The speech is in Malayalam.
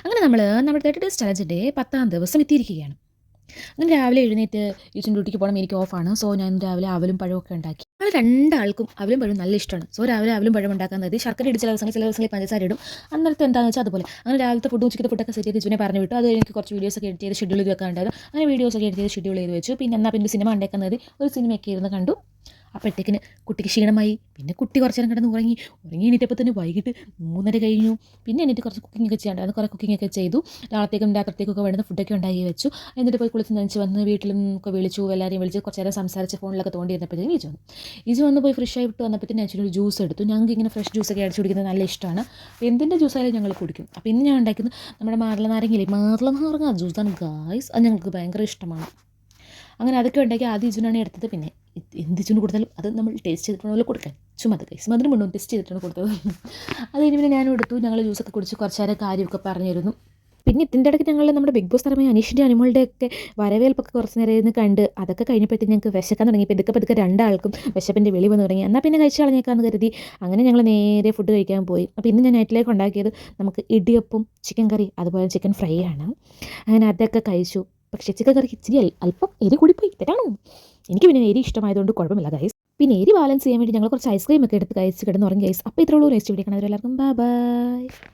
അങ്ങനെ നമ്മുടെ 30 ഡേയ്സ് ചലഞ്ചിൻ്റെ 10ാം ദിവസം എത്തിയിരിക്കുകയാണ്. അങ്ങനെ രാവിലെ എഴുന്നേറ്റ് ഈച്ചും ഡ്യൂട്ടിക്ക് പോകണം, എനിക്ക് ഓഫാണ്. സോ ഞാൻ രാവിലെ അവലും പഴമൊക്കെ ഉണ്ടാക്കി. അത് രണ്ടാൾക്കും അവലും പഴവും നല്ല ഇഷ്ടമാണ്. സോ രാവിലെ അവലും പഴം ഉണ്ടാക്കാൻ മതി. ശർക്കര ഇട്ട് ചില ദിവസങ്ങളിൽ പഞ്ചസാര ഇടും. അന്നേരത്തെ എന്താണെന്ന് വെച്ചാൽ അതുപോലെ അങ്ങനെ രാവിലത്തെ ഫുഡും ഉച്ചയ്ക്കത്തെ ഫുഡൊക്കെ സെറ്റ് ചെയ്ത് ഇച്ചുവിനെ പറഞ്ഞു വിട്ടു. അത് എനിക്ക് കുറച്ച് വീഡിയോസൊക്കെ എഡിറ്റ് ചെയ്ത് ഷെഡ്യൂൾ ചെയ്ത് വെക്കാനുണ്ടായിരുന്നു. അങ്ങനെ വീഡിയോസൊക്കെ എഡിറ്റ് ചെയ്ത് ഷെഡ്യൂൾ ചെയ്ത് വെച്ചു. പിന്നെ എന്നാൽ പിന്നെ സിനിമ ഉണ്ടാക്കാൻ മതി. ഒരു സിനിമയൊക്കെ ഇരുന്ന് കണ്ടു. അപ്പോഴത്തേക്കിന് കുട്ടിക്ക് ക്ഷീണമായി. പിന്നെ കുട്ടി കുറച്ച് നേരം കിടന്ന് ഉറങ്ങി എണീറ്റപ്പോൾ തന്നെ വൈകിട്ട് 3:30 കഴിഞ്ഞു. പിന്നെ എണീറ്റ് കുറച്ച് കുക്കിങ്ങൊക്കെ ചെയ്യാണ്ടായിരുന്നു. കുറേ കുക്കിങ്ങൊക്കെ ചെയ്തു. രാത്രിത്തേക്കും രാത്രിത്തേക്കൊക്കെ വേണ്ടുന്ന ഫുഡൊക്കെ ഉണ്ടാക്കി വെച്ചു. എന്നിട്ട് പോയി കുളിച്ച് നനച്ച് വന്ന് വീട്ടിലും ഒക്കെ വിളിച്ചു, എല്ലാവരെയും വിളിച്ച് കുറച്ച് നേരം സംസാരിച്ച് ഫോണിലൊക്കെ തോണ്ടിയിരുന്നപ്പോഴത്തേക്കും ഈജു വന്ന് പോയി ഫ്രഷ് ആയിട്ട് വന്നപ്പോഴത്തേക്കും ഞാൻ ഒരു ജ്യൂസ് എടുത്തു. ഞങ്ങൾക്ക് ഇങ്ങനെ ഫ്രഷ് ജ്യൂസൊക്കെ അടിച്ച് കുടിക്കുന്നത് നല്ല ഇഷ്ടമാണ്. അപ്പോൾ എന്തിൻ്റെ ജ്യൂസായാലും ഞങ്ങൾ കുടിക്കും. അപ്പോൾ ഇന്ന് ഞാൻ ഉണ്ടാക്കുന്നത് നമ്മുടെ മാതള നാരങ്ങ ജ്യൂസാണ് ഗായ്സ്. അത് ഞങ്ങൾക്ക് ഭയങ്കര ഇഷ്ടമാണ്. അങ്ങനെ അതൊക്കെ ഉണ്ടാക്കി ആദ്യം ഇജുനാണ് എടുത്തത്. പിന്നെ എന്ത് ഇജുന് കൊടുത്താലും അത് നമ്മൾ ടേസ്റ്റ് ചെയ്തിട്ടുള്ള പോലെ കൊടുക്കാൻ ചുമ്മാ ഗൈസ്, മധുരം കൊണ്ടും ടെസ്റ്റ് ചെയ്തിട്ടാണ് കൊടുത്തത്. അത് കഴിഞ്ഞ് പിന്നെ ഞാനും എടുത്തു. ഞങ്ങൾ ജ്യൂസൊക്കെ കുടിച്ച് കുറച്ച് നേരം കാര്യമൊക്കെ പറഞ്ഞിരുന്നു. പിന്നെ ഇതിൻ്റെ ഇടയ്ക്ക് ഞങ്ങൾ നമ്മുടെ ബിഗ് ബോസ് താരമായ അനീഷിൻ്റെ അനുമോളുടെയൊക്കെ വരവേൽപ്പൊക്കെ കുറച്ച് നേരം ഇരുന്ന് കണ്ട് അതൊക്കെ കഴിഞ്ഞപ്പോഴത്തേക്ക് ഞങ്ങൾക്ക് വിശക്കാൻ തുടങ്ങി. പതുക്കെ രണ്ടാൾക്കും വിശപ്പിൻ്റെ വെളി വന്ന് തുടങ്ങി. എന്നാൽ പിന്നെ കഴിച്ച് കളഞ്ഞേക്കാന്ന് കരുതി അങ്ങനെ ഞങ്ങൾ നേരെ ഫുഡ് കഴിക്കാൻ പോയി. അപ്പോൾ ഇന്ന് ഞാൻ നൈറ്റിലേക്ക് ഉണ്ടാക്കിയത് നമുക്ക് ഇടിയപ്പം, ചിക്കൻ കറി, അതുപോലെ ചിക്കൻ ഫ്രൈ ആണ്. അങ്ങനെ അതൊക്കെ കഴിച്ചു. പക്ഷേ ചിക്കൻ കറിക്ക് ഇച്ചിരി അല്പം എരി കൂടിപ്പോയി, തെറ്റാണോ? എനിക്ക് പിന്നെ എരി ഇഷ്ടമായതുകൊണ്ട് കുഴപ്പമില്ല ഗൈസ്. പിന്നെ എരി ബാലൻസ് ചെയ്യാൻ വേണ്ടി ഞങ്ങൾ കുറച്ച് ഐസ്ക്രീം ഒക്കെ എടുത്ത് കഴിച്ച് കിടന്ന് ഉറങ്ങി ഗൈസ്. അപ്പോൾ ഇത്രയുള്ളൂ. നെക്സ്റ്റ് വീഡിയോ കാണാൻ എല്ലാവർക്കും ബൈ ബൈ.